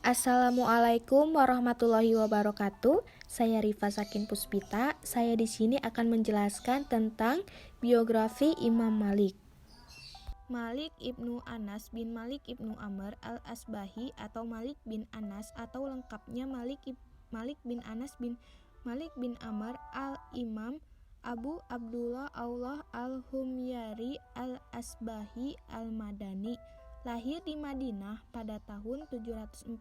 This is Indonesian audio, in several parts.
Assalamualaikum warahmatullahi wabarakatuh. Saya Rifa Sakin Puspita. Saya di sini akan menjelaskan tentang biografi Imam Malik. Malik ibnu Anas bin Malik ibnu Amr al-Asbahi atau Malik bin Anas atau lengkapnya Malik bin Anas bin Malik bin Amr al-Imam Abu Abdullah Allah al-Humyari al-Asbahi al-Madani. Lahir di Madinah pada tahun 714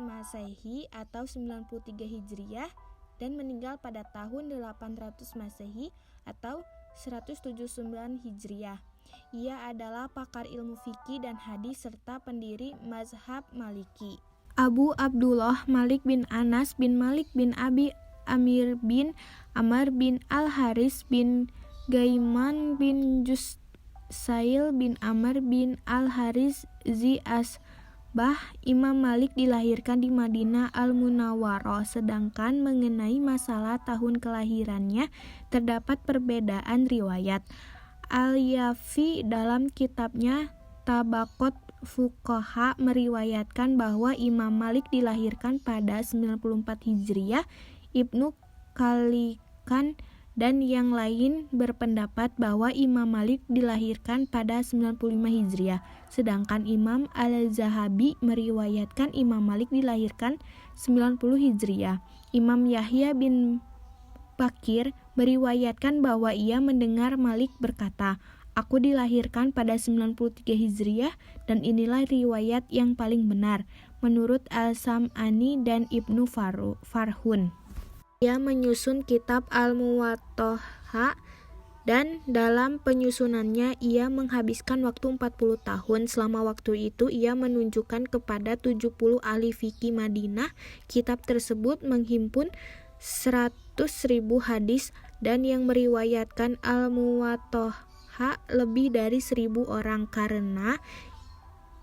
Masehi atau 93 Hijriah dan meninggal pada tahun 800 Masehi atau 179 Hijriah. Ia adalah pakar ilmu fikih dan hadis serta pendiri mazhab Maliki. Abu Abdullah Malik bin Anas bin Malik bin Abi Amir bin Amr bin Al-Haris bin Gaiman bin Sail bin Amr bin Al-Haris Zi Asbah. Imam Malik dilahirkan di Madinah Al-Munawwarah, sedangkan mengenai masalah tahun kelahirannya terdapat perbedaan riwayat. Al-Yafi dalam kitabnya Tabaqat Fuqaha meriwayatkan bahwa Imam Malik dilahirkan pada 94 Hijriah. Ibnu Khalikan dan yang lain berpendapat bahwa Imam Malik dilahirkan pada 95 Hijriah, sedangkan Imam Al-Zahabi meriwayatkan Imam Malik dilahirkan 90 Hijriah. Imam Yahya bin Bakir meriwayatkan bahwa ia mendengar Malik berkata, "Aku dilahirkan pada 93 Hijriah dan inilah riwayat yang paling benar," menurut Al-Sam'ani dan Ibnu Farhun. Ia menyusun kitab Al-Muwattah dan dalam penyusunannya ia menghabiskan waktu 40 tahun. Selama waktu itu ia menunjukkan kepada 70 ahli fikih Madinah. Kitab tersebut menghimpun 100.000 hadis dan yang meriwayatkan Al-Muwattah lebih dari 1.000 orang. Karena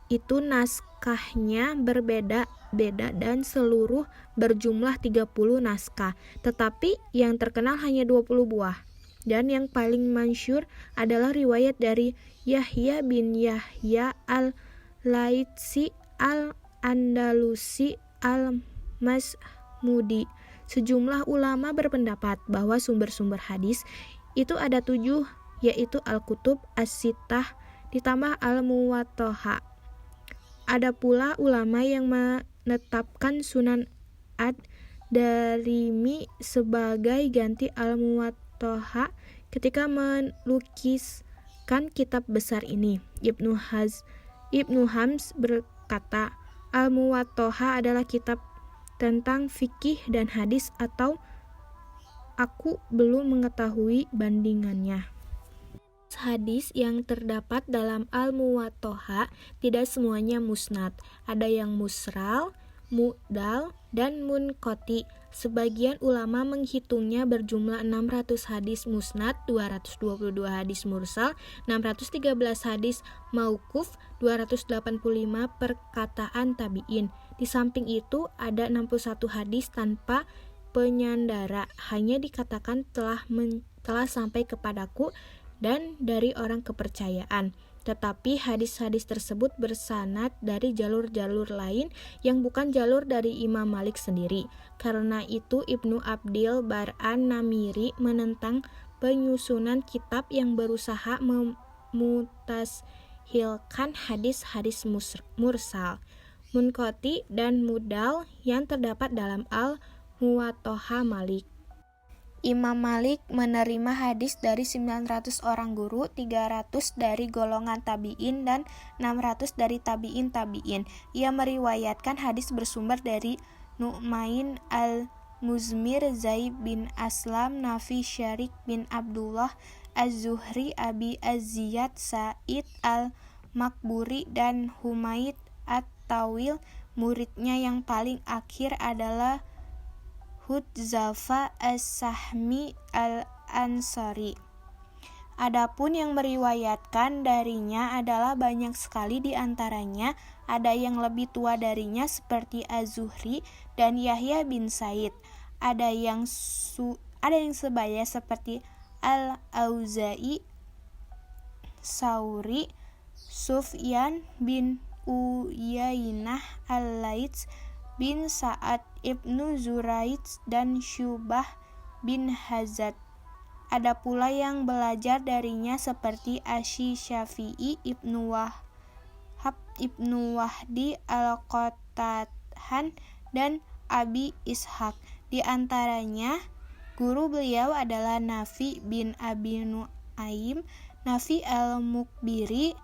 itu naskahnya berbeda-beda dan seluruh berjumlah 30 naskah, tetapi yang terkenal hanya 20 buah. Dan yang paling masyhur adalah riwayat dari Yahya bin Yahya al-Laitsi al-Andalusi al-Masmudi. Sejumlah ulama berpendapat bahwa sumber-sumber hadis itu ada 7, yaitu Al-Kutub As-Sittah ditambah Al-Muwattah. Ada pula ulama yang menetapkan Sunan Ad-Darimi sebagai ganti Al-Muwattah ketika melukiskan kitab besar ini. Ibnu Hams berkata, Al-Muwattah adalah kitab tentang fikih dan hadis, atau aku belum mengetahui bandingannya. Hadis yang terdapat dalam Al-Muwattah tidak semuanya musnad. Ada yang musral, mu'dal, dan munqati. Sebagian ulama menghitungnya berjumlah 600 hadis musnad, 222 hadis mursal, 613 hadis mauquf, 285 perkataan tabi'in. Di samping itu ada 61 hadis tanpa penyandara, hanya dikatakan telah sampai kepadaku dan dari orang kepercayaan. Tetapi hadis-hadis tersebut bersanad dari jalur-jalur lain yang bukan jalur dari Imam Malik sendiri. Karena itu Ibnu Abdil Bar'an Namiri menentang penyusunan kitab yang berusaha memutashilkan hadis-hadis mursal, munqati dan mudal yang terdapat dalam Al-Muwattah Malik. Imam Malik menerima hadis dari 900 orang guru, 300 dari golongan tabi'in dan 600 dari tabi'in. Ia meriwayatkan hadis bersumber dari Nu'main al-Muzmir, Zaid bin Aslam, Nafi, Syarik bin Abdullah, Az-Zuhri, Abi Az-Ziyad, Sa'id al-Makburi, dan Humaid at-Tawil. Muridnya yang paling akhir adalah Hudzafa as-Sahmi al-Ansari. Adapun yang meriwayatkan darinya adalah banyak sekali, di antaranya ada yang lebih tua darinya seperti Az-Zuhri dan Yahya bin Sa'id. Ada yang sebaya seperti Al-Auza'i, Sauri, Sufyan bin Uyainah, Al-Laits bin Sa'ad, Ibnu Zuraid, dan Syubah bin Hazad. Ada pula yang belajar darinya seperti Asy-Syafi'i, Ibnu Wahab, Ibnu Wahdi, Al-Qatahan, dan Abi Ishaq. Di antaranya guru beliau adalah Nafi bin Abi Nu'aim, Nafi al-Mukbiri,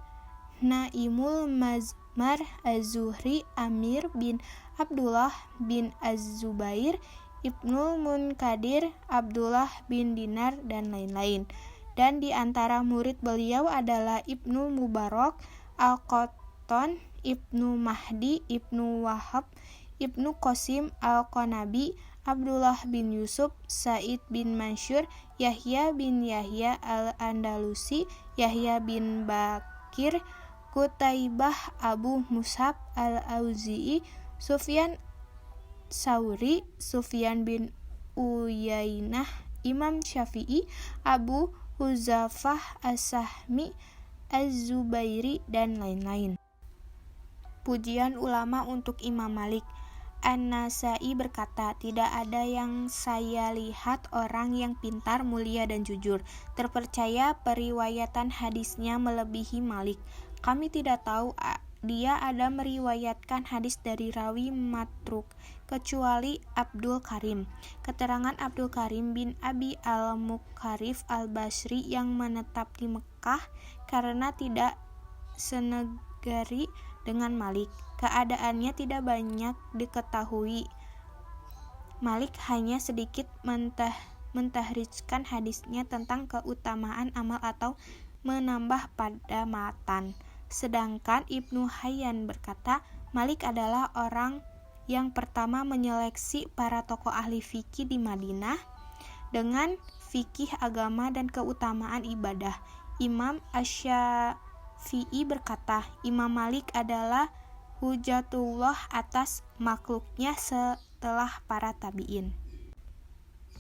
Naimul Mazmar Az-Zuhri, Amir bin Abdullah bin Az-Zubair, Ibnul Munkadir, Abdullah bin Dinar, dan lain-lain. Dan di antara murid beliau adalah Ibnu Mubarak, Al-Qattan, Ibnu Mahdi, Ibnu Wahab, Ibnu Qasim Al-Qanabi, Abdullah bin Yusuf, Said bin Mansur, Yahya bin Yahya Al-Andalusi, Yahya bin Bakir, Qutaibah, Abu Mus'ab Al-Auzi'i, Sufyan Tsauri, Sufyan bin Uyainah, Imam Syafi'i, Abu Huzafah As-Sahmi, Az-Zubairi, dan lain-lain. Pujian ulama untuk Imam Malik. An-Nasai berkata, tidak ada yang saya lihat orang yang pintar, mulia, dan jujur, terpercaya periwayatan hadisnya melebihi Malik. Kami tidak tahu dia ada meriwayatkan hadis dari rawi matruk, kecuali Abdul Karim. Keterangan Abdul Karim bin Abi al-Mukharif al-Basri yang menetap di Mekah karena tidak senegari dengan Malik. Keadaannya tidak banyak diketahui. Malik hanya sedikit mentahrijkan hadisnya tentang keutamaan amal atau menambah pada matan. Sedangkan Ibnu Hayyan berkata, Malik adalah orang yang pertama menyeleksi para tokoh ahli fikih di Madinah dengan fikih agama dan keutamaan ibadah. Imam Asy-Syafi'i berkata, Imam Malik adalah hujatullah atas makhluknya setelah para tabi'in.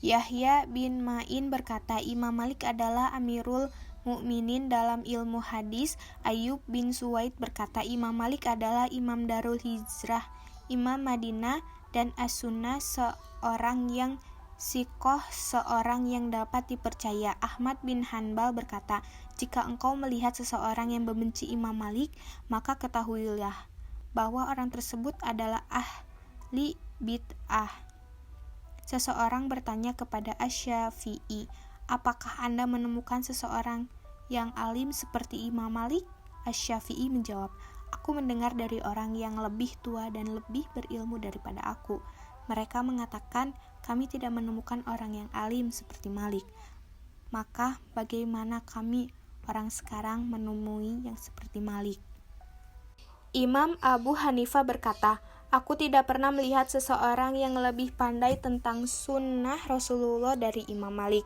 Yahya bin Ma'in berkata, Imam Malik adalah Amirul Mukminin dalam ilmu hadis. Ayyub bin Suwaid berkata, Imam Malik adalah Imam Darul Hijrah, Imam Madinah dan As-Sunnah, seorang yang siqoh, seorang yang dapat dipercaya. Ahmad bin Hanbal berkata, jika engkau melihat seseorang yang membenci Imam Malik, maka ketahuilah bahwa orang tersebut adalah ahli bid'ah. Seseorang bertanya kepada Asy-Syafi'i, apakah Anda menemukan seseorang yang alim seperti Imam Malik? Asy-Syafi'i menjawab, aku mendengar dari orang yang lebih tua dan lebih berilmu daripada aku. Mereka mengatakan, kami tidak menemukan orang yang alim seperti Malik. Maka bagaimana kami orang sekarang menemui yang seperti Malik? Imam Abu Hanifah berkata, aku tidak pernah melihat seseorang yang lebih pandai tentang sunnah Rasulullah dari Imam Malik.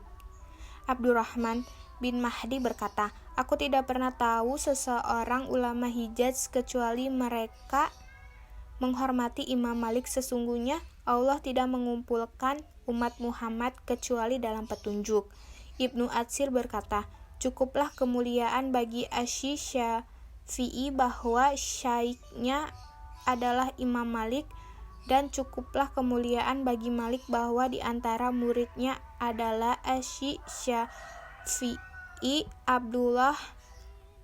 Abdurrahman bin Mahdi berkata, aku tidak pernah tahu seseorang ulama Hijaz kecuali mereka menghormati Imam Malik. Sesungguhnya Allah tidak mengumpulkan umat Muhammad kecuali dalam petunjuk. Ibnu Atsir berkata, cukuplah kemuliaan bagi Asy-Syafi'i bahwa syekhnya adalah Imam Malik, dan cukuplah kemuliaan bagi Malik bahwa di antara muridnya adalah Asy-Syafi'i. Abdullah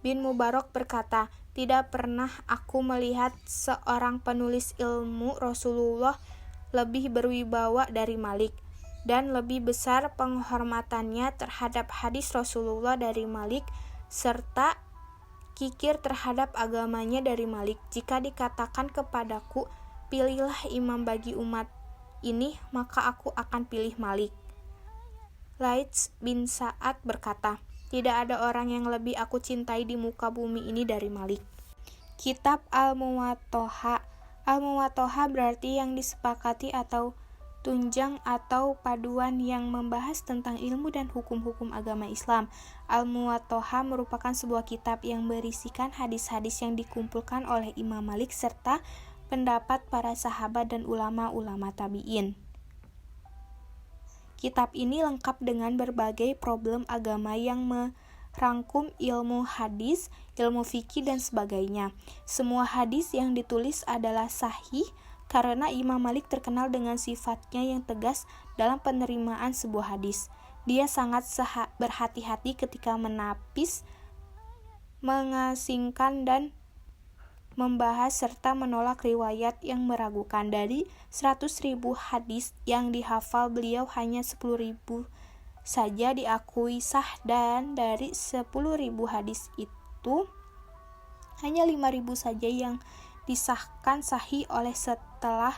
bin Mubarak berkata, tidak pernah aku melihat seorang penulis ilmu Rasulullah lebih berwibawa dari Malik, dan lebih besar penghormatannya terhadap hadis Rasulullah dari Malik, serta kikir terhadap agamanya dari Malik. Jika dikatakan kepadaku, pilihlah imam bagi umat ini, maka aku akan pilih Malik. Laits bin Sa'ad berkata, tidak ada orang yang lebih aku cintai di muka bumi ini dari Malik. Kitab Al-Muwatta'ah. Al-Muwatta'ah berarti yang disepakati atau tunjang atau paduan yang membahas tentang ilmu dan hukum-hukum agama Islam. Al-Muwatta'ah merupakan sebuah kitab yang berisikan hadis-hadis yang dikumpulkan oleh Imam Malik serta pendapat para sahabat dan ulama-ulama tabi'in. Kitab ini lengkap dengan berbagai problem agama yang rangkum ilmu hadis, ilmu fikih, dan sebagainya. Semua hadis yang ditulis adalah sahih karena Imam Malik terkenal dengan sifatnya yang tegas dalam penerimaan sebuah hadis. Dia sangat berhati-hati ketika menapis, mengasingkan, dan membahas serta menolak riwayat yang meragukan. Dari 100.000 hadis yang dihafal beliau, hanya 10.000 saja diakui sah, dan dari 10.000 hadis itu hanya 5.000 saja yang disahkan sahih oleh setelah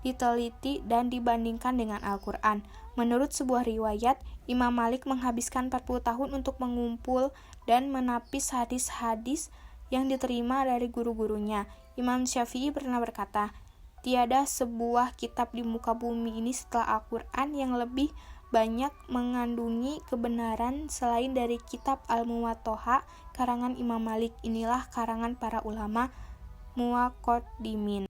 diteliti dan dibandingkan dengan Al-Quran. Menurut sebuah riwayat, Imam Malik menghabiskan 40 tahun untuk mengumpul dan menapis hadis-hadis yang diterima dari guru-gurunya. Imam Syafi'i pernah berkata, "Tiada sebuah kitab di muka bumi ini setelah Al-Quran yang lebih banyak mengandungi kebenaran selain dari kitab Al-Muwatta'ah karangan Imam Malik. Inilah karangan para ulama muwaqqi'in."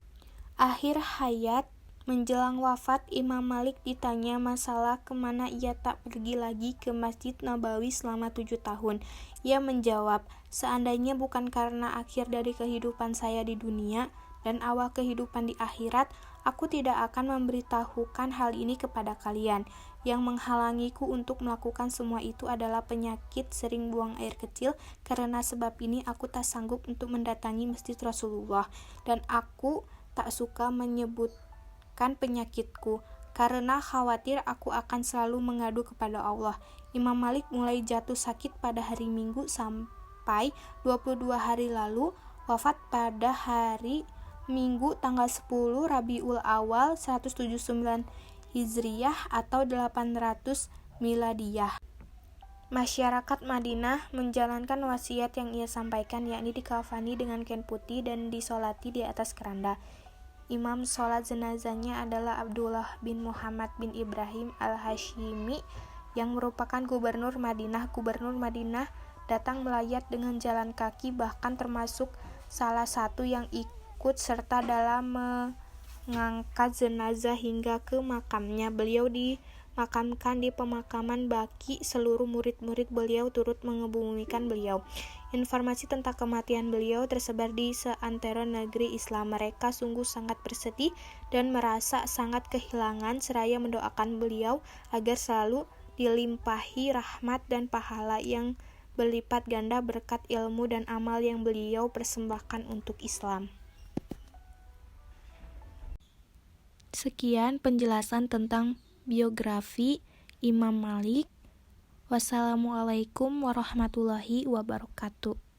Akhir hayat, menjelang wafat, Imam Malik ditanya masalah kemana ia tak pergi lagi ke Masjid Nabawi selama 7 tahun. Ia menjawab, "Seandainya bukan karena akhir dari kehidupan saya di dunia dan awal kehidupan di akhirat, aku tidak akan memberitahukan hal ini kepada kalian. Yang menghalangiku untuk melakukan semua itu adalah penyakit sering buang air kecil. Karena sebab ini aku tak sanggup untuk mendatangi Masjid Rasulullah, dan aku tak suka menyebutkan penyakitku, karena khawatir aku akan selalu mengadu kepada Allah." Imam Malik mulai jatuh sakit pada hari Minggu sampai 22 hari lalu, wafat pada hari Minggu tanggal 10 Rabiul Awal 179 Hijriyah atau 800 Miladiyah. Masyarakat Madinah menjalankan wasiat yang ia sampaikan, yakni dikafani dengan kain putih dan disolati di atas keranda. Imam sholat jenazahnya adalah Abdullah bin Muhammad bin Ibrahim al-Hashimi yang merupakan gubernur Madinah. Gubernur Madinah datang melayat dengan jalan kaki, bahkan termasuk salah satu yang ikut serta dalam mengangkat jenazah hingga ke makamnya. Beliau dimakamkan di pemakaman Baqi. Seluruh murid-murid beliau turut mengebumikan beliau. Informasi tentang kematian beliau tersebar di seantero negeri Islam. Mereka sungguh sangat bersedih dan merasa sangat kehilangan, seraya mendoakan beliau agar selalu dilimpahi rahmat dan pahala yang berlipat ganda berkat ilmu dan amal yang beliau persembahkan untuk Islam. Sekian penjelasan tentang biografi Imam Malik. Wassalamualaikum warahmatullahi wabarakatuh.